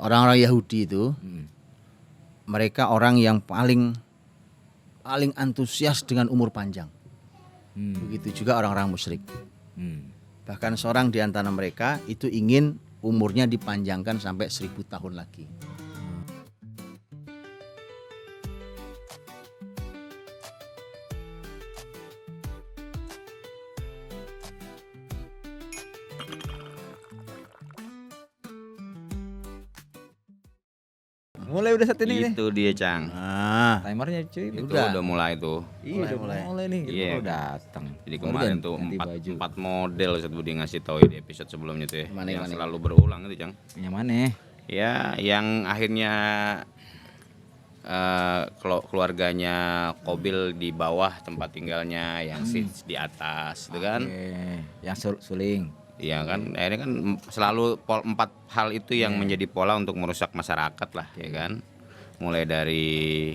orang-orang Yahudi itu mereka orang yang paling antusias dengan umur panjang. Begitu juga orang-orang musyrik. Bahkan seorang di antara mereka itu ingin umurnya dipanjangkan sampai 1000 tahun lagi. Mulai udah saat ini nih. Itu dia, Cang. Nah, Timernya cuy. Itu udah mulai tuh. Iya mulai. udah mulai nih. Gitu Iya. baru datang. Jadi Baru kemarin tuh ganti baju. empat model Ustaz Budi ngasih tahu di episode sebelumnya tuh ya. Mana, yang mana? selalu berulang itu, Cang. Yang mana? Ya, yang akhirnya keluarganya Kobil di bawah tempat tinggalnya, yang Sis di atas, itu kan? Yang suling. Iya kan, akhirnya kan selalu 4 hal itu yang menjadi pola untuk merusak masyarakat lah, ya kan. Mulai dari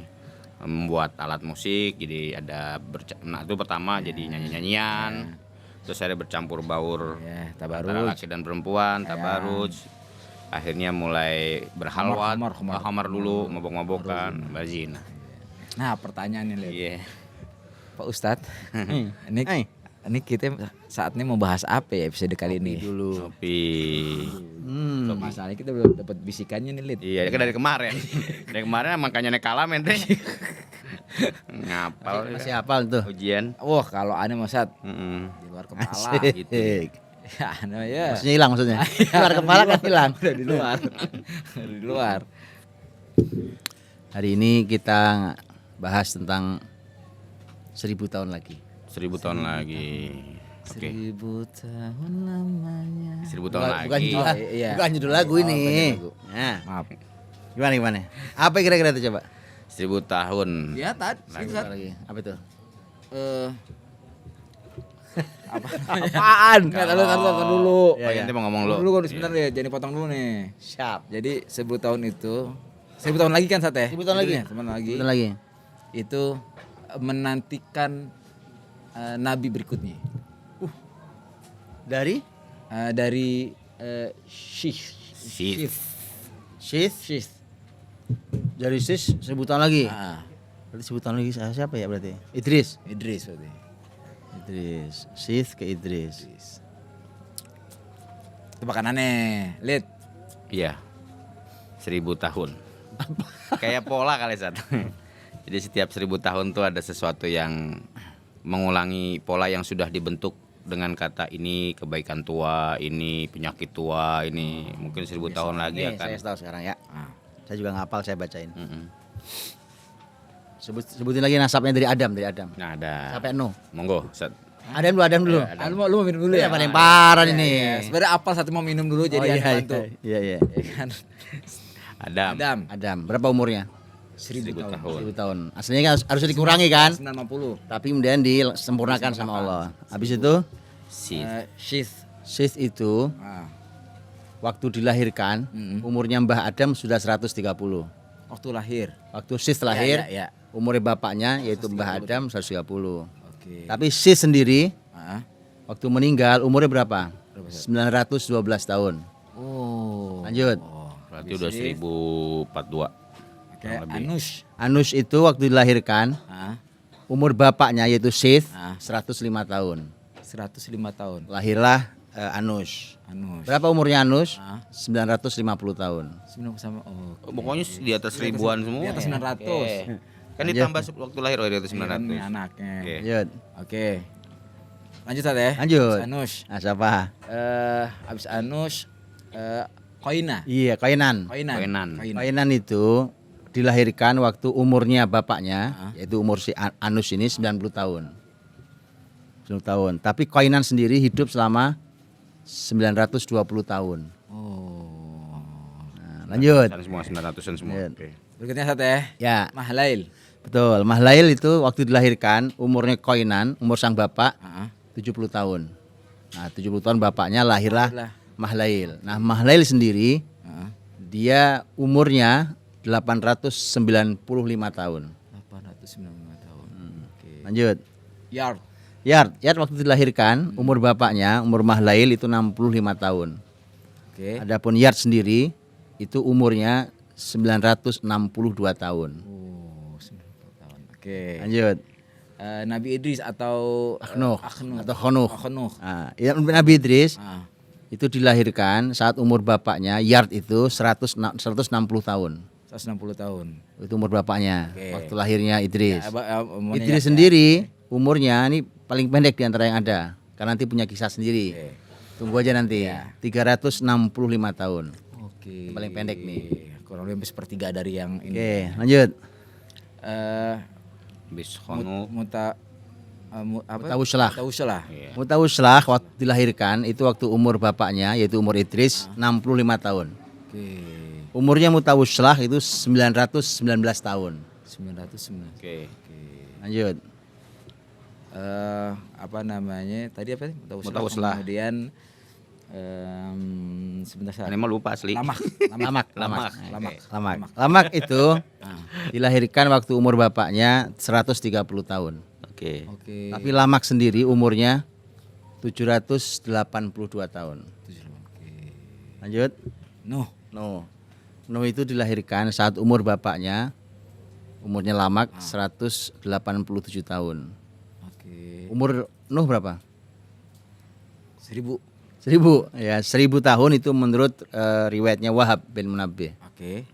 membuat alat musik, jadi ada nah itu pertama jadi nyanyi-nyanyian, terus ada bercampur baur Ya, antara tabarruj. laki dan perempuan, tabarruj. Akhirnya mulai berhalwat, khamar dulu, mabok-mabokan, berzina. Nah, pertanyaannya Lid. Iya. Pak Ustadz, ini kita saatnya mau bahas apa ya episode kali ini? dulu. Tapi Masalahnya kita belum dapat bisikannya nih Lid. iya, kan dari kemarin. Dari kemarin makanya naik kalamen teh. Ngapal Masih hafal tuh. ujian. Wah, kalau aneh Mas Ustadz, Mm-mm. di luar kepala Asik. gitu. Ya, aneh ya. Maksudnya hilang maksudnya. Keluar kepala kan hilang. Udah di luar. Di luar. Hari ini kita bahas tentang 1000 tahun lagi. 1000 tahun lagi. Oke. 1000 tahun lamanya. 1000 tahun lagi. Bukan judul, Oh, iya. bukan judul lagu ini. bukan judul lagu. Nah, Maaf. gimana? Apa kira-kira itu coba? 1000 tahun. Ya, Tad. Satu lagi. Apa itu? Apaan? Enggak, taruh dulu. Ya, Pak ya. Yanti mau ngomong Dulu lo. dulu sebentar ya, jadi potong dulu nih. Siap. Jadi 1000 tahun itu 1000 tahun lagi kan Sate? 1000 tahun lagi. 1000 tahun lagi. Betul lagi. Itu menantikan nabi berikutnya. Dari Dari Syith. Syith. Dari Sis 1000 tahun lagi. Ah, Berarti 10 tahun lagi siapa ya berarti? Idris. Idris berarti. Idris. Syith ke Idris. Tebakan aneh, Lid. Iya. 1000 tahun. Kayak pola kali Sat. Jadi setiap 1000 tahun tuh ada sesuatu yang mengulangi pola yang sudah dibentuk dengan kata ini kebaikan tua, ini penyakit tua, ini mungkin 1000 tahun lagi Nih, akan. saya tahu sekarang ya. Ah. Saya juga ngapal, saya bacain. Mm-mm. Sebutin lagi nasabnya dari Adam. Nah, ada. Sampai Nuh. Monggo, Sat. Adam dulu. Lu mau minum dulu ya? Yang paling parah Iya, ini. iya. Sebenarnya apal satu mau minum dulu jadi iya, bantu. iya. Ya kan? Adam. Adam. Berapa umurnya? 1000 tahun. 1000 tahun. Aslinya kan harus dikurangi kan? 950. Tapi kemudian disempurnakan sama Allah. Habis itu Sith. Syith. Syith itu Ah. waktu dilahirkan umurnya Mbah Adam sudah 130. Waktu lahir. Waktu Syith lahir Ya, ya. umurnya bapaknya yaitu Mbah Adam 130. Oke. Tapi Syith sendiri Ah. waktu meninggal umurnya berapa? Berapa, 912 tahun. Oh. Lanjut. Berarti udah 1042. Oke, Anush. Anush itu waktu dilahirkan Ah. umur bapaknya yaitu Syith Ah. 105 tahun. 105 tahun. Lahirlah Anush. Anush. Berapa umurnya Anush? Ah. 950 tahun. 90 sama oh. Pokoknya di atas ribuan semua. Di atas 900. Kan ditambah waktu lahir di atas Iya kan, 900. nih anaknya. Oke. Lanjut. Oke. Lanjut saja ya. Lanjut. Abis Anush. Nah, siapa? Abis Anush Koina. Iya, Kainan. Koinan. Kainan itu dilahirkan waktu umurnya bapaknya, yaitu umur si Anush ini 90 tahun. 90 tahun. Tapi Kainan sendiri hidup selama 920 tahun. Oh. Nah, lanjut. Dan semua 900-an semua. Iya. Oke. Berikutnya satu ya. Ya, Mahlail. betul. Mahlail itu waktu dilahirkan umurnya Kainan, umur sang bapak Ah. 70 tahun. Nah, 70 tahun bapaknya lahirlah Lahirlah. Mahlail. Nah, Mahlail sendiri Ah. dia umurnya 895 tahun. 895 tahun. Oke. Lanjut. Yard. Yard waktu dilahirkan umur bapaknya, umur Mahlail itu 65 tahun. Oke. Adapun Yard sendiri itu umurnya 962 tahun. Oh, 90 tahun. Oke. Lanjut. Nabi Idris atau Akhnuh Akhnuh. atau Khonuh. Akhnuh. Nah, ya, Nabi Idris Ah, itu dilahirkan saat umur bapaknya Yard itu 160 tahun. 160 tahun. Itu umur bapaknya Oke. waktu lahirnya Idris. Umurnya Idris ya. sendiri umurnya ini paling pendek di antara yang ada. Karena nanti punya kisah sendiri. Oke. Tunggu aja nanti. Ya. 365 tahun. Oke. Yang paling pendek nih. Kurang lebih sepertiga dari yang ini. Oke, lanjut. Biskhonu. Mutawuslah. Mutawuslah. Iya. Mutawuslah waktu dilahirkan itu waktu umur bapaknya yaitu umur Idris 65 tahun. Oke. Umurnya Mutawuslah itu 919 tahun. 909. Oke. Lanjut. Apa namanya? Tadi apa sih? Mutawuslah. Kemudian sebentar Ini saya. mah lupa asli. Lamak. Lamak. Lamak. Lamak. Lamak. Lamak itu dilahirkan waktu umur bapaknya 130 tahun. Oke. Oke. Tapi Lamak sendiri umurnya 782 tahun. Oke. Lanjut. Nuh. Nuh itu dilahirkan saat umur bapaknya umurnya Lamak 187 tahun. Oke. Umur Nuh berapa? 1000. 1000 ya, 1000 tahun itu menurut riwayatnya Wahab bin Munabbih. Oke.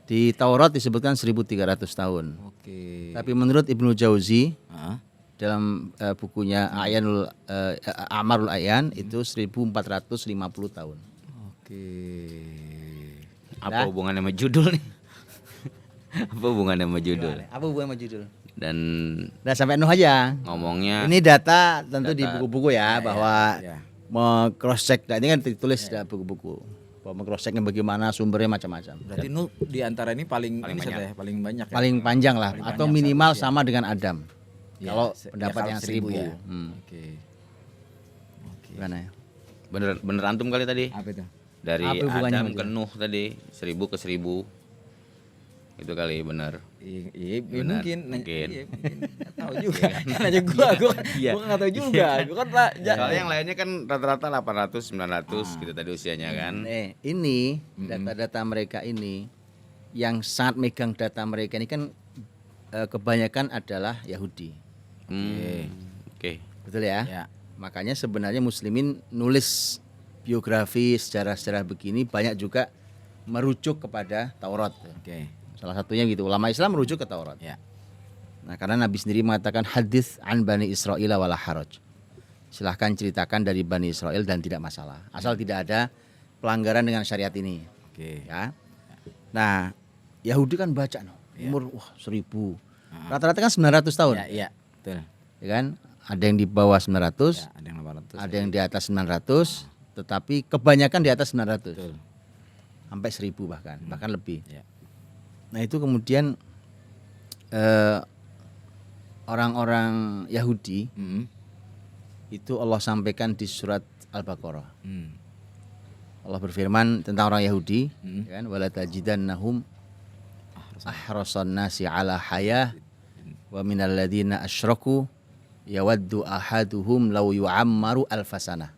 Di Taurat disebutkan 1300 tahun. Oke. Tapi menurut Ibnu Jauzi Ah, dalam bukunya Ayanul Amarul Ayan itu 1450 tahun. Oke. Apa hubungannya sama judul nih? Apa hubungannya sama judul? Apa hubungan sama judul? Dan Nah, sampai Nuh aja. ngomongnya Ini data tentu di buku-buku ya, bahwa ya. cross check. Nah, ini kan ditulis di buku-buku. Bahwa cross checknya bagaimana, sumbernya macam-macam. Berarti Nuh di antara ini paling Paling ini, Seth, banyak. ya, paling banyak ya. Paling panjang lah, Paling atau banyak minimal satu usia. sama dengan Adam. Ya, Kalau ya, pendapat kalau yang 1000 1000 ya. Hmm. Oke. Oke. Gimana ya? bener antum kali tadi. Apa itu? Dari Apa hubungannya Adam sama ke dia? Nuh tadi 1000 ke 1000. Itu kali bener. Iya, Benar, mungkin. mungkin. Iya, mungkin. Nggak tahu juga. Nanya gua Iya. gua nggak tahu juga. Gua kan lah. Soalnya yang lainnya kan rata-rata 800 900 gitu tadi usianya kan. Ini data-data mereka ini yang sangat megang data mereka ini kan kebanyakan adalah Yahudi. Oke. Betul ya? Ya. Makanya sebenarnya muslimin nulis biografi sejarah-sejarah begini banyak juga merujuk kepada Taurat. Oke. Salah satunya gitu, ulama Islam merujuk ke Taurat. Ya. Nah, karena Nabi sendiri mengatakan hadis an Bani Israil wala haraj. Silahkan ceritakan dari Bani Israel dan tidak masalah. Asal tidak ada pelanggaran dengan syariat ini. Oke. Ya. Nah, Yahudi kan baca umur 1000. Rata-rata kan 900 tahun. Ya, iya, betul. Ya kan? Ada yang di bawah 900, Ya, ada yang 800. ada yang di atas 900, tetapi kebanyakan di atas 900. Betul. Sampai 1000 bahkan lebih. Ya. Nah, itu kemudian orang-orang Yahudi itu Allah sampaikan di surat Al-Baqarah. Allah berfirman tentang orang Yahudi, ya kan, wala tajidannahum ahrasan nasi ala hayah wa minal ladzina asyraku yawaddu ahaduhum law yu'ammaru alfasana.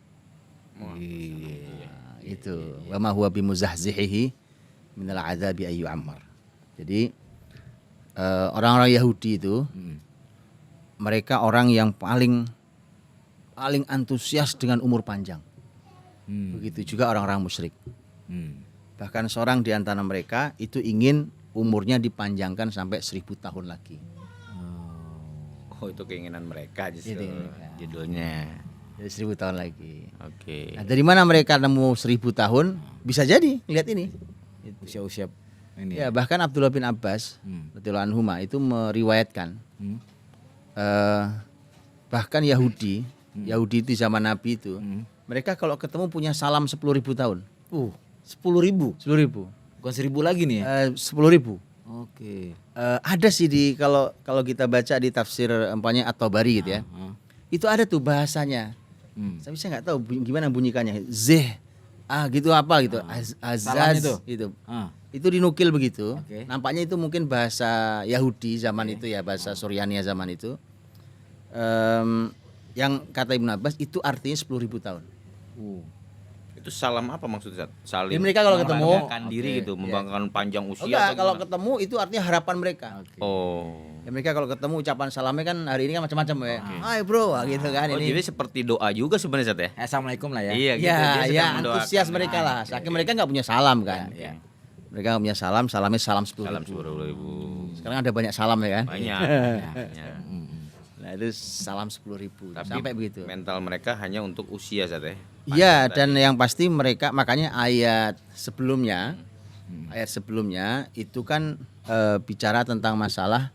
Itu wa ma huwa bimuzahzihihi minal adzabi ay yu'ammar. Jadi orang-orang Yahudi itu mereka orang yang paling antusias dengan umur panjang. Begitu juga orang-orang musyrik. Bahkan seorang di antara mereka itu ingin umurnya dipanjangkan sampai 1000 tahun lagi. Oh, itu keinginan mereka justru. Itu. Judulnya. Jadi 1000 tahun lagi. Oke. Nah, dari mana mereka nemu 1000 tahun? Bisa jadi, lihat ini. Usia-usia ini. Ya, bahkan Abdullah bin Abbas radhiyallahu anhuma itu meriwayatkan bahkan Yahudi di zaman Nabi itu mereka kalau ketemu punya salam 10.000 tahun. 10.000. 10.000. Bukan 1000 lagi nih ya. 10.000. Oke. Ada sih di kalau kita baca di tafsir empatnya At-Tabari gitu ya. Itu ada tuh bahasanya. Tapi saya nggak tahu gimana bunyikannya. Gitu apa gitu. Salam Azaz itu? gitu. Ah. Itu dinukil begitu. Oke. Nampaknya itu mungkin bahasa Yahudi zaman itu ya, bahasa Suryania zaman itu. Yang kata Ibnu Abbas itu artinya 10.000 tahun. Itu itu salam apa maksudnya? Saling. Jadi mereka kalau ketemu, membanggakan diri gitu, membanggakan panjang usia. enggak, atau kalau gimana? ketemu itu artinya harapan mereka. Oh. Ya, mereka kalau ketemu ucapan salamnya kan hari ini kan macam-macam ya. Hai bro, gitu kan Oh, ini. jadi seperti doa juga sebenarnya Sat ya? Assalamuham lah ya. Iya gitu. Ya, dia ya sedang mendoakan. antusias mereka lah. Saking mereka nggak punya salam kan. Iya. Mereka nggak punya salam, salamnya salam 10.000. Salam 10.000. Sekarang ada banyak salam ya kan. Banyak. banyak. Nah itu salam 10.000 Tapi sampai begitu. mental mereka hanya untuk usia Sat ya. Iya, dan yang pasti mereka makanya ayat sebelumnya itu kan bicara tentang masalah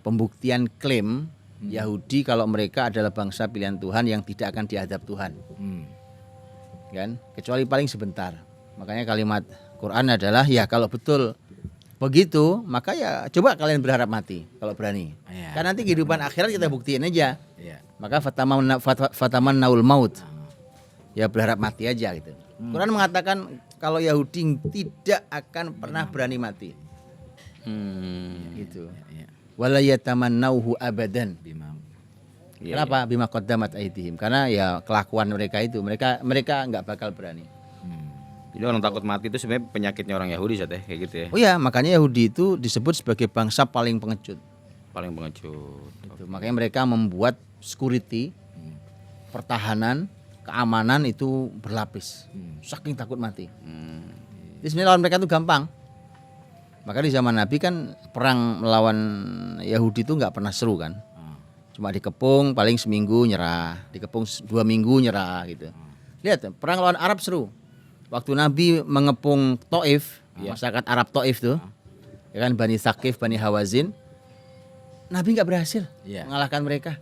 pembuktian klaim Yahudi kalau mereka adalah bangsa pilihan Tuhan yang tidak akan dihadap Tuhan. Kan? Kecuali paling sebentar. Makanya kalimat Quran adalah ya kalau betul begitu, maka ya coba kalian berharap mati kalau berani. Iya. Kan nanti kehidupan akhirat kita buktiin aja. Iya. Maka fataman naul maut. Ya berharap mati aja gitu. Quran mengatakan kalau Yahudi tidak akan pernah berani mati. Gitu. Iya. Wala yatamannauhu abadan. Bima. Iya, Kenapa? Bima qaddamat aydihim. Karena ya kelakuan mereka itu, mereka nggak bakal berani. Jadi orang takut mati itu sebenarnya penyakitnya orang Yahudi Sat ya, kayak gitu ya. Oh ya, makanya Yahudi itu disebut sebagai bangsa paling pengecut. Paling pengecut. Gitu. Makanya mereka membuat security, pertahanan, keamanan itu berlapis. Saking takut mati. Jadi sebenarnya lawan mereka itu gampang. Maka di zaman Nabi kan perang melawan Yahudi itu nggak pernah seru kan. Cuma dikepung paling seminggu nyerah, dikepung 2 minggu nyerah gitu. Lihat perang lawan Arab seru. Waktu Nabi mengepung Taif, masyarakat Arab Taif tuh, ya kan Bani Thaqif, Bani Hawazin, Nabi nggak berhasil mengalahkan mereka.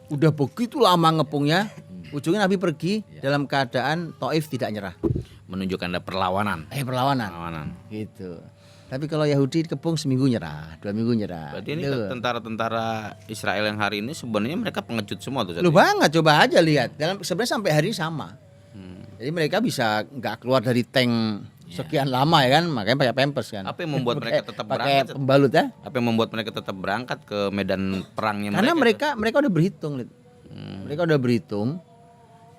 Udah begitu lama ngepungnya, ujungnya Nabi pergi dalam keadaan Taif tidak nyerah. Menunjukkan ada perlawanan. Perlawanan. Gitu. Tapi kalau Yahudi dikepung seminggu nyerah, 2 minggu nyerah. Berarti ini Gitu. tentara-tentara Israel yang hari ini sebenarnya mereka pengecut semua tuh Sat. Lu banget, coba aja lihat. Sebenarnya sampai hari ini sama. Jadi mereka bisa nggak keluar dari tank sekian lama ya kan, makanya pakai pampers kan. Apa yang membuat mereka tetap pakai berangkat? Sat? pembalut ya? Apa yang membuat mereka tetap berangkat ke medan perangnya Karena mereka? mereka udah berhitung, Lid. Mereka udah berhitung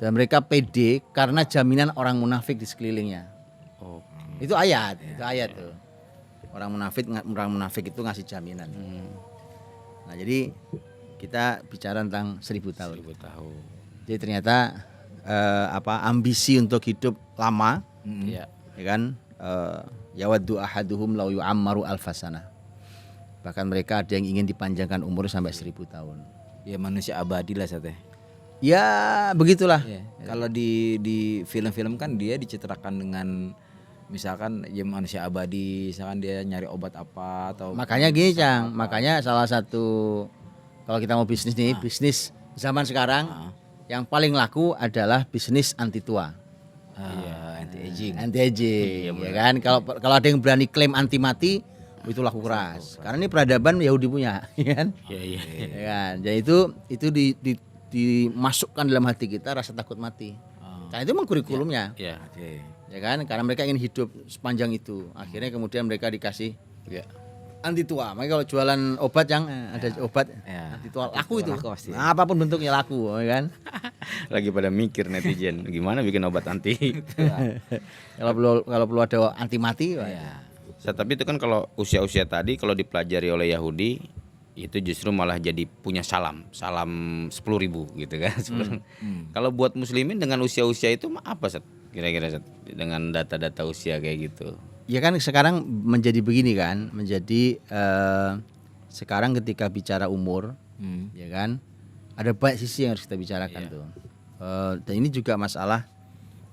dan mereka pede karena jaminan orang munafik di sekelilingnya. Oh. Itu ayat tuh. Orang munafik itu ngasih jaminan. Nah, jadi kita bicara tentang 1000 tahun. 1000 tahun. Jadi ternyata ambisi untuk hidup lama, Iya. ya kan? Yawaddu ahaduhum law yu'ammaru alfasana. Bahkan mereka ada yang ingin dipanjangkan umur sampai 1000 tahun. Ya manusia abadi lah Sat ya. Ya, begitulah. Iya. Kalau di film-film kan dia dicitrakan dengan misalkan ya manusia abadi, misalkan dia nyari obat apa atau Makanya gini, Cang. Makanya salah satu kalau kita mau bisnis nih, bisnis zaman sekarang yang paling laku adalah bisnis anti tua. anti aging. Anti aging, ya kan? Kalau ada yang berani klaim anti mati, itu laku keras. Karena ini peradaban Yahudi punya, ya kan? Iya. Ya kan? Jadi itu dimasukkan dalam hati kita rasa takut mati. Karena itu memang kurikulumnya. Iya. Oke. Ya kan? Karena mereka ingin hidup sepanjang itu. Akhirnya kemudian mereka dikasih anti tua. Makanya kalau jualan obat yang ada obat anti tua laku itu. Laku pasti. Nah, apapun bentuknya laku, ya kan? Lagi pada mikir netizen, gimana bikin obat anti. Kalau perlu ada anti mati, Sat, tapi itu kan kalau usia-usia tadi kalau dipelajari oleh Yahudi itu justru malah jadi punya salam 10.000 gitu kan. Kalau buat muslimin dengan usia-usia itu apa Sat? Kira-kira Sat, dengan data-data usia kayak gitu. Ya kan sekarang menjadi begini kan, menjadi sekarang ketika bicara umur, ya kan, ada banyak sisi yang harus kita bicarakan tuh. Dan ini juga masalah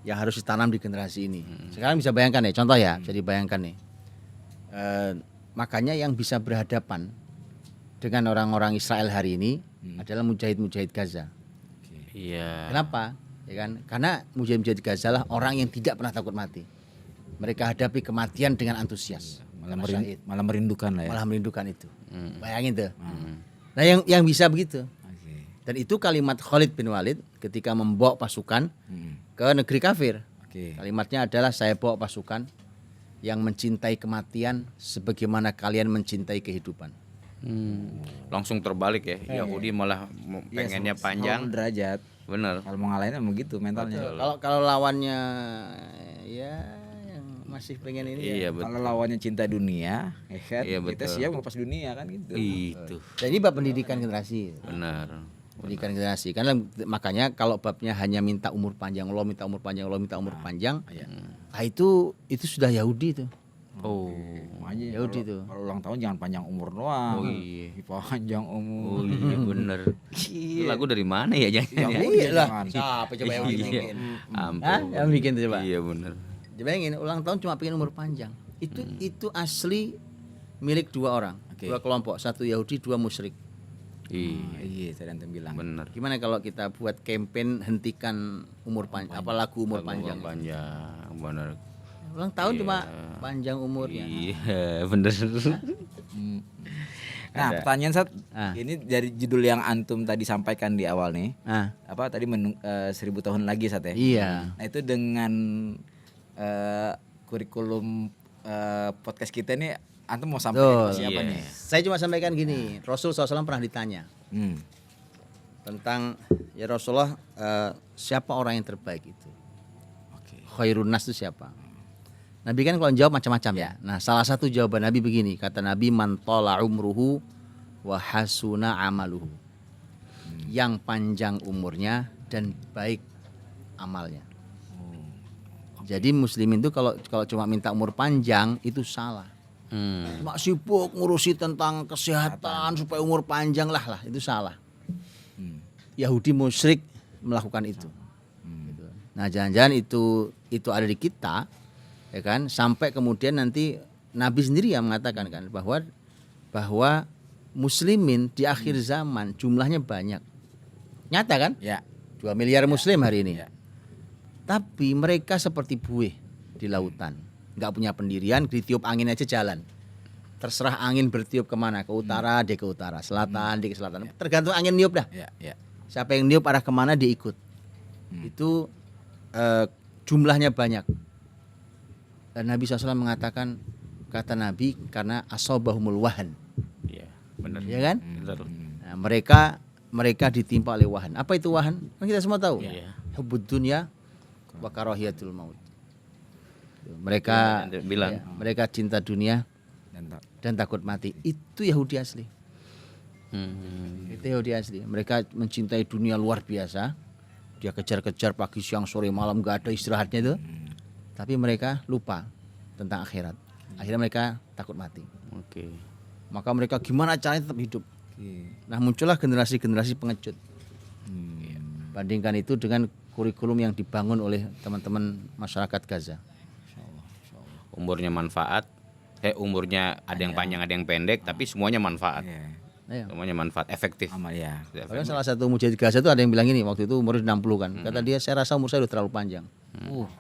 yang harus ditanam di generasi ini. Sekarang bisa bayangkan ya, contoh ya, bisa dibayangkan nih. Makanya yang bisa berhadapan dengan orang-orang Israel hari ini adalah mujahid-mujahid Gaza. Iya. Kenapa? Ya kan? Karena mujahid-mujahid Gaza lah orang yang tidak pernah takut mati. Mereka hadapi kematian dengan antusias. Malah merindukan lah ya. Malah merindukan itu. Bayangin tuh. Nah yang bisa begitu. Oke. Dan itu kalimat Khalid bin Walid ketika membawa pasukan ke negeri kafir. Oke. Kalimatnya adalah saya bawa pasukan yang mencintai kematian sebagaimana kalian mencintai kehidupan. Langsung terbalik ya. Yahudi malah pengennya panjang. Derajat. Bener. Kalau mau ngalahin emang gitu mentalnya. Kalau lawannya ya yang masih pengen ini ya. Iya betul. Kalau lawannya cinta dunia, ya kan? Iya, Kita betul. siap ngelepas dunia kan gitu. Itu Dan ini bab pendidikan generasi. benar. Pendidikan generasi. Karena makanya kalau babnya hanya minta umur panjang, Allah minta umur panjang, Allah minta umur panjang. Nah, itu sudah Yahudi itu. Oh. Makanya Yahudi kalau- tuh. Kalau ulang tahun jangan panjang umur doang. Oh, iya. Panjang umur. Oh iya bener. Itu lagu dari mana ya jangan? Yang ya? udah lah. jangan. Siapa coba yang bikin? Iya. Ampun. Hah? Yang bikin tuh coba. Iya bener. Bayangin ulang tahun cuma pengen umur panjang. Itu asli milik dua orang, Oke. dua kelompok, satu Yahudi, dua musyrik. Iya Iya, tadi antum bilang. bener. Gimana kalau kita buat campaign hentikan umur panjang, apa lagu umur panjang? Panjang bener. Ulang tahun cuma panjang umurnya. Iya bener. Nah, pertanyaan Ah. ini dari judul yang antum tadi sampaikan di awal nih. Nah, Apa tadi 1000 tahun lagi ya? iya. Nah, itu dengan kurikulum podcast kita nih antum mau sampaikan ke siapa Iya. nih? Saya cuma sampaikan gini, Rasul SAW pernah ditanya Hmm. tentang ya Rasulullah siapa orang yang terbaik itu? Oke. Khairun nas itu siapa? Nabi kan kalau jawab macam-macam ya. Nah, salah satu jawaban Nabi begini, kata Nabi man tala umruhu wa hasuna amaluhu. Yang panjang umurnya dan baik amalnya. Jadi muslimin itu kalau cuma minta umur panjang itu salah. Cuma sibuk ngurusi tentang kesehatan supaya umur panjang lah itu salah. Yahudi musyrik melakukan itu. Gitu. Nah, jangan-jangan itu ada di kita, ya kan? Sampai kemudian nanti Nabi sendiri yang mengatakan kan bahwa muslimin di akhir zaman jumlahnya banyak. Nyata kan? Ya. 2 miliar muslim hari ini. Ya. Tapi mereka seperti buih di lautan, nggak punya pendirian, ditiup angin aja jalan. Terserah angin bertiup kemana, ke utara dia ke utara, selatan dia ke selatan. Tergantung angin niup dah. Ya, ya. Siapa yang niup arah kemana dia ikut. Itu jumlahnya banyak. Dan Nabi SAW mengatakan, kata Nabi, karena asobahumul wahan, Iya bener. ya kan? Betul. Nah, mereka ditimpa oleh wahan. Apa itu wahan? Kan kita semua tahu. Iya. Hubbud dunya wa karahiyatul maut. Mereka Iya, bilang. ya, mereka cinta dunia dan takut mati. Itu Yahudi asli. Itu Yahudi asli. Mereka mencintai dunia luar biasa. Dia kejar-kejar pagi, siang, sore, malam, gak ada istirahatnya itu. Tapi mereka lupa tentang akhirat. Akhirnya mereka takut mati. Oke. Maka mereka gimana caranya tetap hidup. Oke. Nah, muncullah generasi-generasi pengecut. Bandingkan itu dengan kurikulum yang dibangun oleh teman-teman masyarakat Gaza. Umurnya manfaat. Umurnya ada yang panjang ada yang pendek tapi semuanya manfaat. Iya. Ayo. Semuanya manfaat efektif. Amal ya. Bahkan salah satu mujahid Gaza itu ada yang bilang gini, waktu itu umurnya 60 kan. Kata dia, saya rasa umur saya udah terlalu panjang.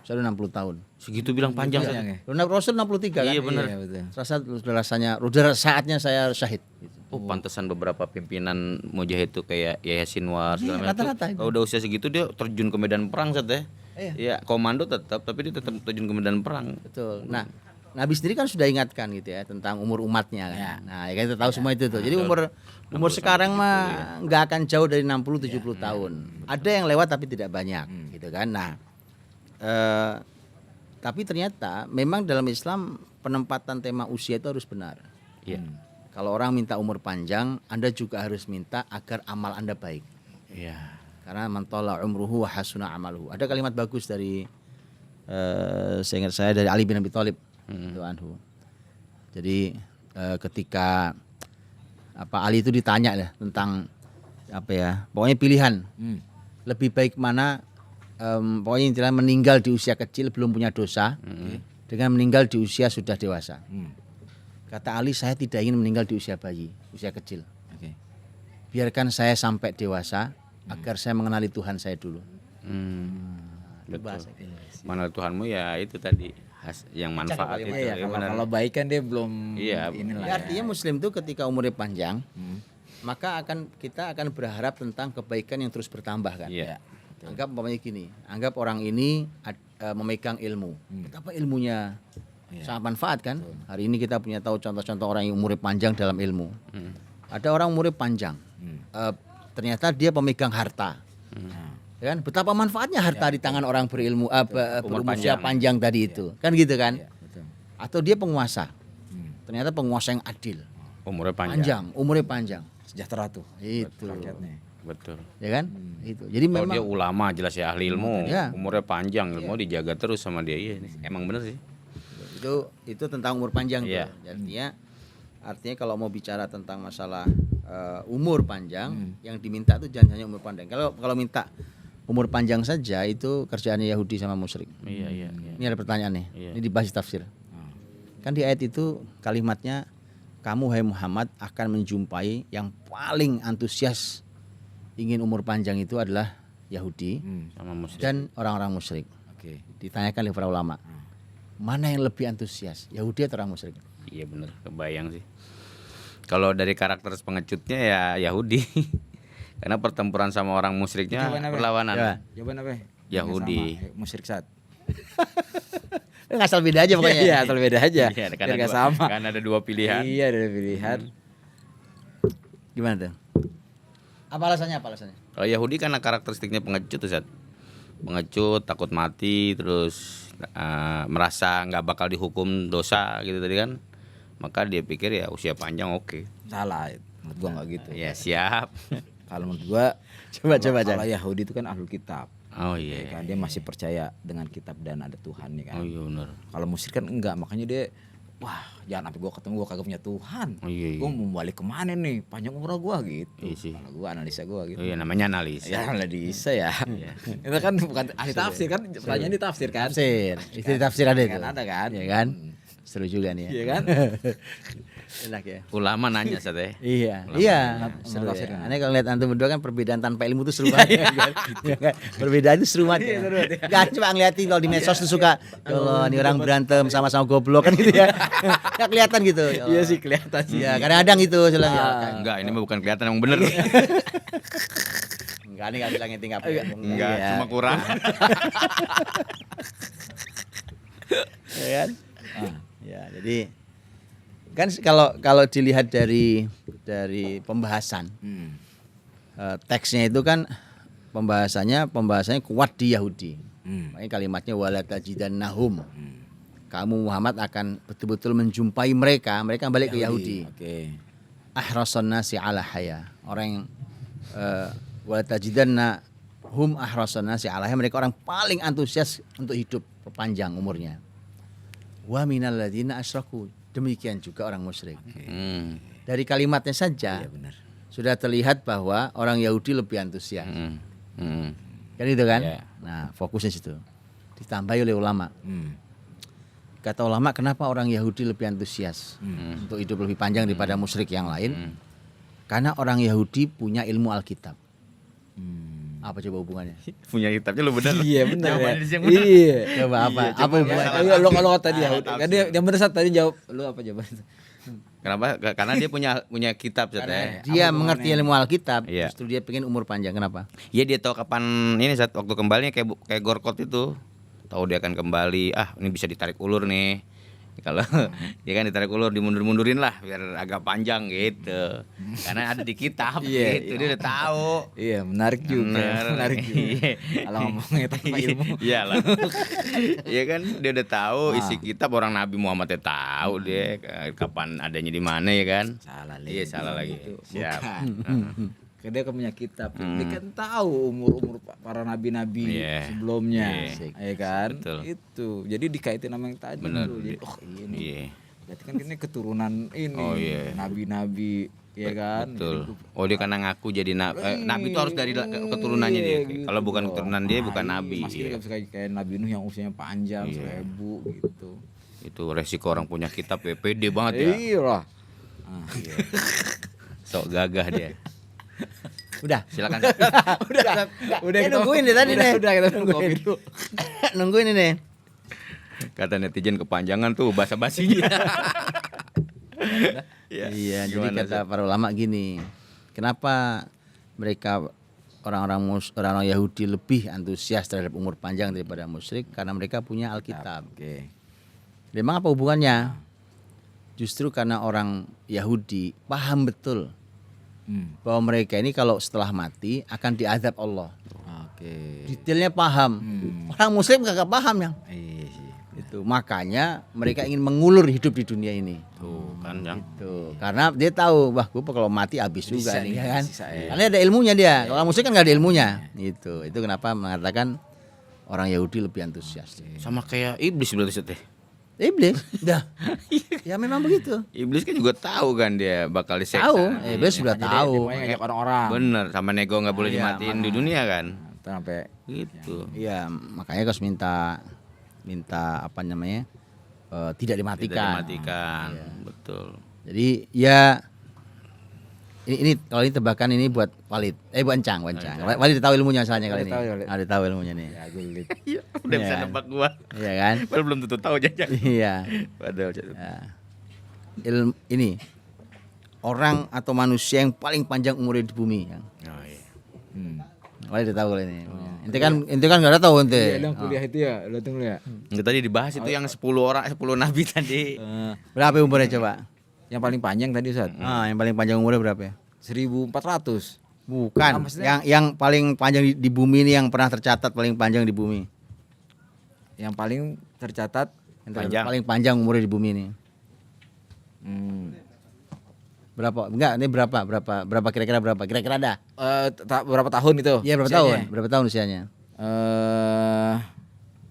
Saya udah 60 tahun. Segitu bilang panjang. Panjang ya? Rasul 63 kan. Iya benar. Iya, betul. Udah saatnya saya syahid. Gitu. Oh, pantesan beberapa pimpinan mujahid tuh kayak Yahya Sinwar segala macam. rata-rata itu. Kalau udah usia segitu dia terjun ke medan perang Sat ya. Iya. Iya, komando tetap tapi dia tetap terjun ke medan perang. Betul. Nah, Nabi sendiri kan sudah ingatkan gitu ya tentang umur umatnya kan. Nah, ya kan kita tahu semua itu tuh. Jadi umur sekarang mah nggak akan jauh dari 60-70 tahun. Ada yang lewat tapi tidak banyak gitu kan. Nah, tapi ternyata memang dalam Islam penempatan tema usia itu harus benar. Iya. Kalau orang minta umur panjang, Anda juga harus minta agar amal Anda baik. Iya. Karena man tala umruhu wa hasuna amaluhu. Ada kalimat bagus dari seingat saya dari Ali bin Abi Thalib radhiyallahu anhu. Jadi ketika Ali itu ditanya ya tentang pokoknya pilihan lebih baik mana, pokoknya intinya meninggal di usia kecil belum punya dosa dengan meninggal di usia sudah dewasa. Kata Ali, saya tidak ingin meninggal di usia bayi, usia kecil. Oke. Biarkan saya sampai dewasa agar saya mengenali Tuhan saya dulu. Itu bahasa. Mana Tuhanmu ya itu tadi yang manfaat itu. Iya, Ya, benar. Kalau baik kan dia belum Iya. inilah. Ya, artinya Muslim itu ketika umurnya panjang, maka kita akan berharap tentang kebaikan yang terus bertambah kan. Iya. Anggap umpamanya gini, anggap orang ini memegang ilmu. Betapa ilmunya sangat manfaat kan. Hari ini kita punya tahu contoh-contoh orang yang umurnya panjang dalam ilmu. Ada orang umurnya panjang, ternyata dia pemegang harta. Ya kan? Betapa manfaatnya harta di tangan orang berilmu berusia panjang. panjang tadi itu. Kan gitu kan? Iya, betul. Atau dia penguasa. Ternyata penguasa yang adil. Umurnya panjang. Panjang, umurnya panjang. Sejahtera tuh Itu. rakyatnya. Betul. Ya kan? Itu. Jadi Kalau memang dia ulama jelas ya ahli ilmu, Ya. umurnya panjang, ilmu dijaga terus sama dia. Iya, emang bener sih. itu tentang umur panjang Iya. tuh. Artinya kalau mau bicara tentang masalah umur panjang, yang diminta tuh jangan hanya umur panjang. Kalau minta umur panjang saja itu kerjaannya Yahudi sama musyrik. Iya, iya, iya. Ini ada pertanyaan nih. Iya. Ini dibahas di tafsir. Kan di ayat itu kalimatnya kamu hai Muhammad akan menjumpai yang paling antusias ingin umur panjang itu adalah Yahudi Sama muslim. dan orang-orang musyrik. Oke. Ditanyakan oleh para ulama. Mana yang lebih antusias, Yahudi atau orang musyrik? Iya bener, kebayang sih. Kalau dari karakter pengecutnya ya Yahudi. Karena pertempuran sama orang musyriknya Jawaban apa? perlawanan. Ya. Jawaban apa? Yahudi. Sama, musyrik saat. Asal beda aja pokoknya. Iya, asal beda aja. Iya, Biar nggak sama. Kan ada dua pilihan. Iya, ada pilihan. Gimana tuh? Apa alasannya? Kalau Yahudi karena karakteristiknya pengecut tuh, Zat. Pengecut, takut mati, terus merasa nggak bakal dihukum dosa gitu tadi kan. Maka dia pikir ya usia panjang oke. Salah, menurut gua nggak gitu. Ya siap. Kalau menurut gua Coba, kalau Yahudi itu kan ahlul kitab. Oh Ya iya. kan dia masih percaya dengan kitab dan ada Tuhan ya kan. Oh iya bener. Kalau musyrik kan enggak, makanya dia wah, jangan sampai gua ketemu gua kagak punya Tuhan. Oh iya, iya. Gua mau balik kemana nih? Panjang umur gua gitu. Iya sih. Kalau gua analisa gua gitu. Oh iya namanya analis. Ya analisa ya. Itu kan bukan ahli tafsir kan, pertanyaan di tafsir kan. Tafsir. Istri tafsir ada itu. Kan ada kan? Iya kan? Seru juga nih ya. Iya kan? Enak ya. Ulama nanya Zat ya. Iya, Ulama iya. nanya. Seru Tafsir ya. kan? Aneh kalau lihat antum berdua kan perbedaan tanpa ilmu itu seru banget. Iya kan? Perbedaan itu seru banget. Ya. Gak coba ngeliatin kalau di medsos tuh suka, ya Allah ini orang berantem sama-sama goblok kan gitu ya. Ya kelihatan gitu. Ya Allah. Iya sih kelihatan sih. Iya, kadang-kadang gitu ya. Enggak, ini mah bukan kelihatan emang bener. Enggak, ini enggak bilang inti enggak. Enggak, Iya. cuma kurang. Ya kan? Ya, jadi kan kalau dilihat dari pembahasan teksnya itu kan pembahasannya kuat di Yahudi. Makanya kalimatnya wala tajidannahum. Kamu Muhammad akan betul-betul menjumpai mereka balik ke Yahudi. Oke. Ahrasun nasi ala haya. Orang yang wala tajidannahum ahrasun nasi ala haya, mereka orang paling antusias untuk hidup panjang umurnya. Wa minal ladzina asyraku. Demikian juga orang musyrik. Dari kalimatnya saja Iya benar. sudah terlihat bahwa orang Yahudi lebih antusias. Kan itu kan? Iya. Nah, fokusnya situ. Ditambahi oleh ulama. Kata ulama, kenapa orang Yahudi lebih antusias untuk hidup lebih panjang daripada musyrik yang lain? Karena orang Yahudi punya ilmu Alkitab. Apa coba hubungannya? Punya kitabnya lu bener. Iya benar. Jawabannya Ya. di sini yang bener. Iya. Coba apa? Apa hubungannya? Iya, lo kalau tadi ya, kan dia yang benar saat tadi jawab. Lu apa jawabannya? Kenapa? Karena dia punya kitab Zat ya. Dia mengerti ilmu Alkitab, Iya. justru dia pengen umur panjang. Kenapa? Iya dia tahu kapan ini saat waktu kembalinya kayak Gorkot itu. Tahu dia akan kembali. Ah, ini bisa ditarik ulur nih. Kalau dia kan ditarik ulur dimundur-mundurin lah biar agak panjang gitu. Karena ada di kitab Iya, gitu. Dia udah tahu. Iya, menarik juga. Bener. Menarik juga. Iya. Kalau ngomongnya tanpa ilmu. Iya lah. Iya kan dia udah tahu isi kitab, orang Nabi Muhammad tahu dia kapan adanya di mana ya kan. Salah Iya salah lagi. Siap. Karena dia kan punya kitab. Dia kan tahu umur-umur para nabi-nabi Iya. sebelumnya. Iya. Ya kan? Betul. Itu. Jadi dikaitin sama yang tadi Bener. tuh. Jadi oh ini. Iya. Berarti kan ini keturunan ini. Oh, iya. Nabi-nabi, ya kan? Betul. Oh dia karena ngaku jadi nabi itu harus dari keturunannya dia. Gitu. Kalau bukan keturunan dia bukan nabi. Masih Iya. juga bisa kayak Nabi Nuh yang usianya panjang, 1000 gitu. Itu resiko orang punya kitab ya pede banget ya. Iya lah. Sok gagah dia. Udah. Silakan. Udah kita nungguin deh tadi nih. Udah kita nungguin dulu. Nungguin ini. Kata netizen kepanjangan tuh basa-basinya. Iya, jadi Gimana, kata para ulama gini. Kenapa mereka orang-orang Yahudi lebih antusias terhadap umur panjang daripada musyrik? Karena mereka punya Alkitab. Oke. Memang apa hubungannya? Justru karena orang Yahudi paham betul bahwa mereka ini kalau setelah mati akan diazab Allah. Oke. Detailnya paham. Orang muslim kagak paham yang Iya sih. itu. Makanya mereka ingin mengulur hidup di dunia ini. Tuh kan yang Tuh, karena dia tahu, wah gue kalau mati habis juga Bisa nih, nih, ya kan? sisa ya. Karena ada ilmunya dia. Kalau orang muslim kan nggak ada ilmunya. Itu kenapa mengatakan orang Yahudi lebih antusias. sama kayak iblis berarti Ustaz, ya? Iblis, dah. Ya memang begitu. Iblis kan juga tahu kan dia bakal diseksa. Tahu, iblis sudah tahu. Dia ngajak orang-orang. Bener, sama nego nggak boleh Iya, dimatiin di dunia kan. Sampai Gitu. Iya, makanya harus minta apa namanya? Tidak Tidak dimatikan. dimatikan. Betul. Jadi ya ini kalau ini tebakan ini buat Walid. Buat Encang. Walid tahu ilmunya soalnya kali ini. Tahu, Walid. Ada tahu ilmunya nih. ya gulit. Udah bisa Iya. nebak gua. Iya kan? Padahal belum tentu tahu jajan. Iya. Padahal Ya. Ini orang atau manusia yang paling panjang umurnya di bumi. Yang. Oh, iya. Walid tahu kali ini. Ente kan nggak ada tahu ente. Iya, kuliah itu ya, lu tunggu ya. Enggak, tadi dibahas itu yang 10 orang, 10 nabi tadi. Berapa umurnya coba? Yang paling panjang tadi Ustaz. Yang paling panjang umurnya berapa ya? 1400. Bukan. maksudnya- Yang paling panjang di bumi ini yang pernah tercatat paling panjang di bumi. Yang paling tercatat Panjang. Paling panjang umurnya di bumi ini. Berapa? Enggak, ini berapa? Berapa kira-kira berapa? Kira-kira ada? berapa tahun itu? Iya, berapa usianya? tahun? Berapa tahun usianya?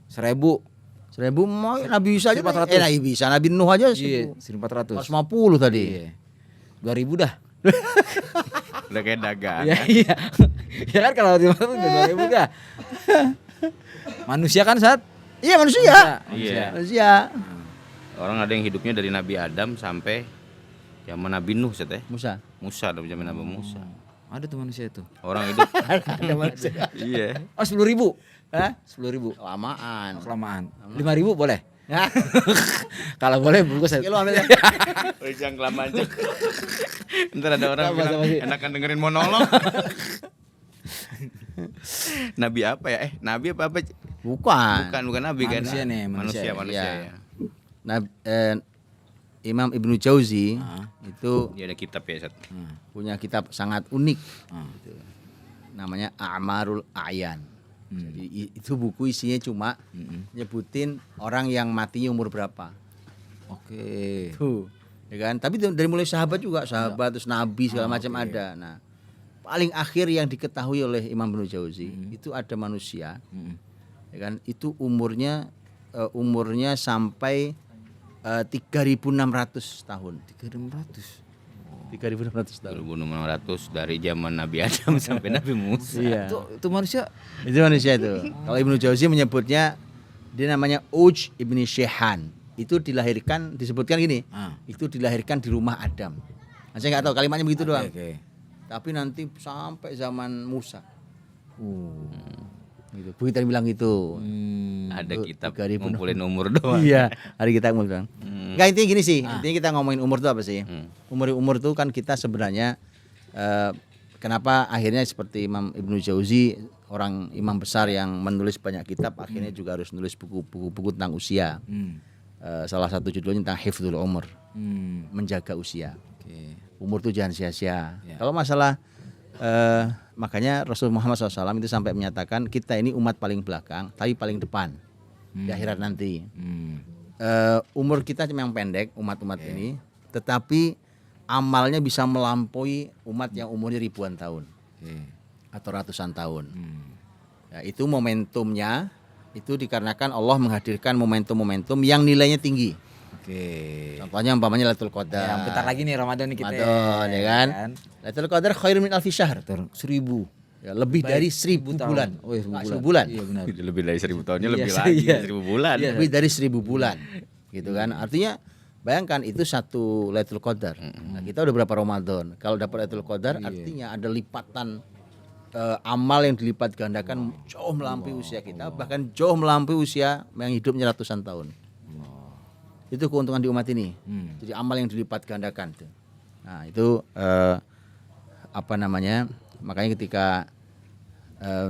1000. 1000 mau Nabi Isa aja. 1400. Nabi Isa, Nabi Nuh aja Iya, 1400. 150 tadi. Iya. 2000 dah. Udah kayak dagang. Iya, iya. Ya kan kalau 500 udah 2000 dah. Manusia kan saat? Iya, manusia. Iya. Manusia. Orang ada yang hidupnya dari Nabi Adam sampai zaman Nabi Nuh, Ustaz, ya. Musa. Dari zaman Nabi Musa. Ada tuh manusia itu. Orang hidup. Ada manusia. Iya. Oh, 10.000. Hah? 10.000. Kelamaan. Kelamaan. 5.000 boleh. Hah? Kalau boleh bungkus. Oke, lu ambil ya. Jangan kelamaan. Cuk. Ntar ada orang Sama, bilang sama sih. enakan dengerin monolog. Nabi apa ya? Nabi apa? Bukan. Bukan Nabi kan? Manusia nih, manusia. Manusia Iya. ya. Imam Ibnu Jauzi itu Dia ada kitab ya, Ustaz. punya kitab sangat unik. Gitu. Namanya A'marul A'yan. Jadi itu buku isinya cuma nyebutin orang yang matinya umur berapa. Oke. Tuh, ya kan? Tapi dari mulai sahabat juga, sahabat terus nabi segala macam ada. Nah, paling akhir yang diketahui oleh Imam Ibnu Jauzi itu ada manusia, ya kan? Itu umurnya sampai 3.600 tahun. 3.600. 3.600 tahun. 1600 dari zaman Nabi Adam sampai Nabi Musa. Iya. Itu manusia. Itu manusia itu. Kalau Ibnu Jauzi menyebutnya dia namanya Uj ibni Shehan. Itu dilahirkan disebutkan gini. Itu dilahirkan di rumah Adam. Nah, saya nggak tahu kalimatnya begitu doang. Oke. Tapi nanti sampai zaman Musa. Gitu. Begitu dia bilang gitu. Ada Itu kitab 3.000. ngumpulin umur doang. Iya, hari kita ngomong doang. Enggak, intinya gini sih. Intinya kita ngomongin umur itu apa sih? Umur tuh kan kita sebenarnya kenapa akhirnya seperti Imam Ibnu Jauzi, orang imam besar yang menulis banyak kitab, akhirnya juga harus nulis buku tentang usia. Salah satu judulnya tentang hifdzul umur, menjaga usia. Oke. Umur tuh jangan sia-sia. Kalau masalah makanya Rasul Muhammad SAW itu sampai menyatakan kita ini umat paling belakang tapi paling depan di akhirat nanti. Umur kita cuma yang pendek umat-umat ini, tetapi amalnya bisa melampaui umat yang umurnya ribuan tahun atau ratusan tahun. Ya, itu momentumnya itu dikarenakan Allah menghadirkan momentum-momentum yang nilainya tinggi. Oke. Contohnya umpamanya Lailatul Qadar. Ya, bentar lagi nih Ramadan nih kita. Ramadan, ya kan? Lailatul Qadar khairun min alfi syahr. 1000. Ya, lebih dari 1000 bulan. Oh, iya, 1000 Nggak, bulan. 1000 bulan. Iya benar. Lebih dari 1000 tahunnya Iya, lebih iya. lagi 1000 bulan. Iya. Lebih dari 1000 bulan. Gitu kan. Artinya bayangkan itu satu Lailatul Qadar. Nah, kita udah berapa Ramadan? Kalau dapat Lailatul Qadar artinya ada lipatan amal yang dilipat gandakan jauh melampaui usia kita, bahkan jauh melampaui usia yang hidupnya ratusan tahun. Itu keuntungan di umat ini. Jadi amal yang dilipat gandakan. Nah itu apa namanya? Makanya ketika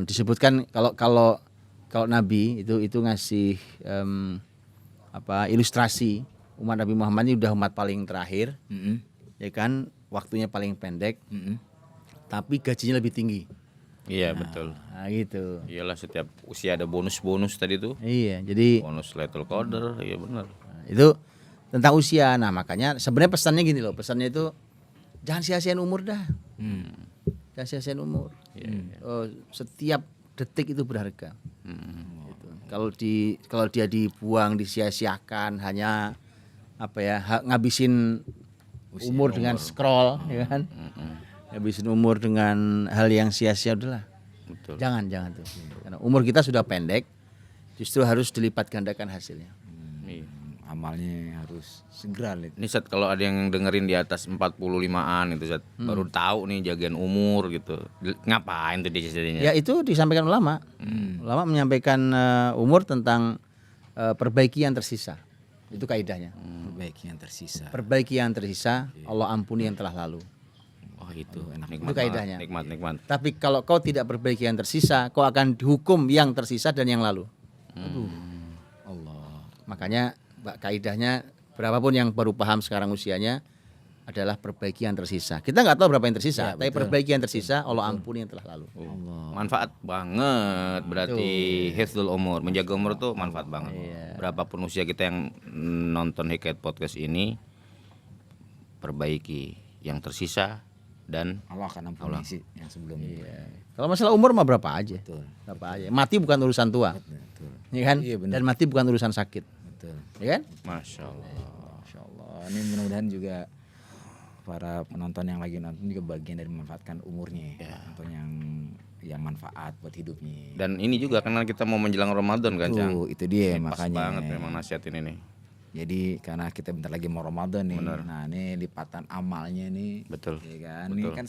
disebutkan kalau Nabi itu ngasih ilustrasi umat Nabi Muhammad ini udah umat paling terakhir, ya kan? Waktunya paling pendek, tapi gajinya lebih tinggi. Iya betul. Nah, gitu. Iyalah setiap usia ada bonus-bonus tadi tuh. Iya, jadi Bonus Lethal Coder, iya benar. itu tentang usia. Nah, makanya sebenarnya pesannya gini loh, pesannya itu jangan sia-siain umur dah. Jangan sia-siain umur. Oh, setiap detik itu berharga. Gitu. Kalau dia dibuang, disia-siakan hanya ngabisin umur dengan scroll, ya kan? Ngabisin umur dengan hal yang sia-sia, udahlah. Betul. Jangan tuh. Karena umur kita sudah pendek, justru harus dilipat gandakan hasilnya. Iya. Amalnya harus segera lihat. Ini Sat, kalau ada yang dengerin di atas 45-an itu Sat, baru tahu nih jagian umur gitu. Ngapain tuh dia jadinya? Ya itu disampaikan ulama. Ulama menyampaikan umur tentang perbaiki yang tersisa. Itu kaidahnya. Perbaiki yang tersisa. Perbaiki yang tersisa, Allah ampuni yang telah lalu. Oh itu Itu kaidahnya. Nikmat. Tapi kalau kau tidak perbaiki yang tersisa, kau akan dihukum yang tersisa dan yang lalu. Allah. Makanya kaidahnya berapapun yang baru paham sekarang usianya adalah perbaiki yang tersisa. Kita nggak tahu berapa yang tersisa, tapi perbaiki yang tersisa, Allah ampuni yang telah lalu. Manfaat banget berarti hifdzul umur, menjaga umur tuh manfaat banget. Berapapun usia kita yang nonton Hikayat Podcast ini, perbaiki yang tersisa dan Allah akan ampuni sih yang sebelumnya. Kalau masalah umur mah berapa aja. Betul. Berapa aja. Mati bukan urusan tua. Betul. Ya kan? Iya, benar. Dan mati bukan urusan sakit. Betul. Ya kan? Masya Allah. Masya Allah. Ini mudah-mudahan juga para penonton yang lagi nonton juga bagian dari memanfaatkan umurnya, nonton yang manfaat buat hidupnya. Dan ini juga karena kita mau menjelang Ramadan kan, Cang. Itu dia Ini pas makanya. banget memang nasihat ini nih. Jadi karena kita bentar lagi mau Ramadan nih. Nah, ini lipatan amalnya nih. Betul. Ya kan? Ini kan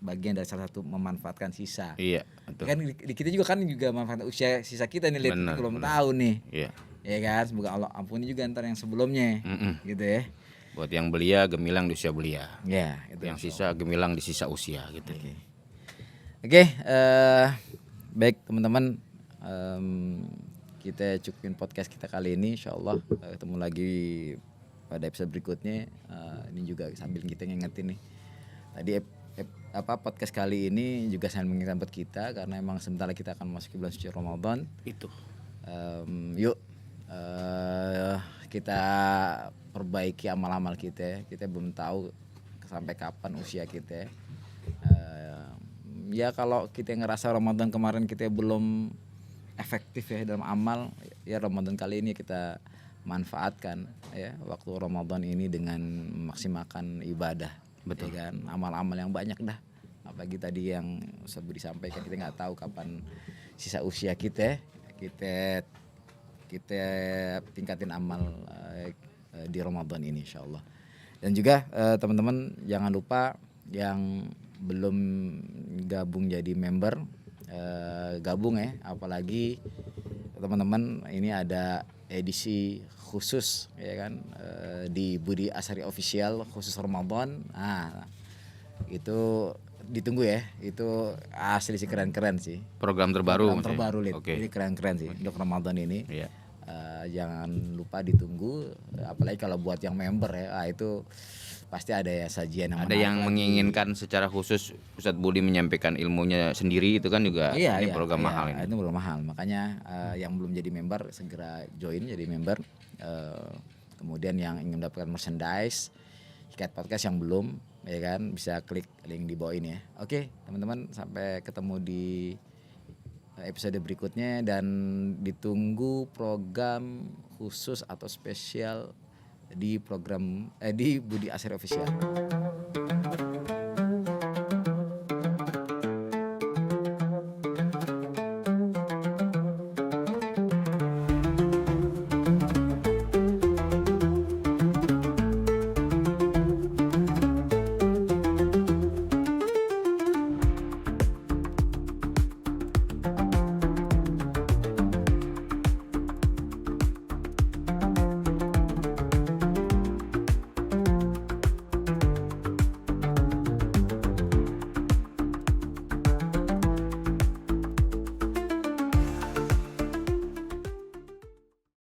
bagian dari salah satu memanfaatkan sisa. Iya, betul. Kan kita juga manfaatkan usia sisa kita nih, lihat Benar, belum tahu nih. Iya. Ya kan? Semoga Allah ampuni juga ntar yang sebelumnya. Gitu ya. Buat yang belia gemilang di usia belia. Ya, itu Yang sisa gemilang di sisa usia gitu. Oke, baik teman-teman, kita cukupin podcast kita kali ini. Insyaallah ketemu lagi pada episode berikutnya. Ini juga sambil kita ngingetin nih. Tadi podcast kali ini juga sangat mengingatkan buat kita karena emang sebentar lagi kita akan masuk ke bulan suci Ramadan. Itu. Yuk kita perbaiki amal-amal kita. Kita belum tahu sampai kapan usia kita. Ya kalau kita ngerasa Ramadan kemarin kita belum efektif ya dalam amal, ya Ramadan kali ini kita manfaatkan ya waktu Ramadan ini dengan memaksimalkan ibadah. Betul ya kan, amal-amal yang banyak dah. Apalagi tadi yang sebelum disampaikan, kita nggak tahu kapan sisa usia kita tingkatin amal di Ramadan ini insyaallah. Dan juga teman-teman jangan lupa yang belum gabung jadi member, gabung ya, apalagi teman-teman ini ada edisi khusus ya kan, di Budi Asari Official khusus Ramadan. Nah, itu ditunggu ya, itu asli sih, keren-keren sih. Program terbaru. Lihat. Oke. Ini keren-keren sih untuk Ramadan ini. Iya. Jangan lupa ditunggu, apalagi kalau buat yang member ya, itu pasti ada ya sajian yang Ada yang menginginkan secara khusus Ustadz Budi menyampaikan ilmunya sendiri, itu kan juga ini program mahal ini. Itu program mahal, makanya yang belum jadi member segera join jadi member. Kemudian yang ingin mendapatkan merchandise Hikayat Podcast yang belum, ya kan, bisa klik link di bawah ini ya. Oke teman-teman, sampai ketemu di episode berikutnya dan ditunggu program khusus atau spesial di program di Budi Asari Official.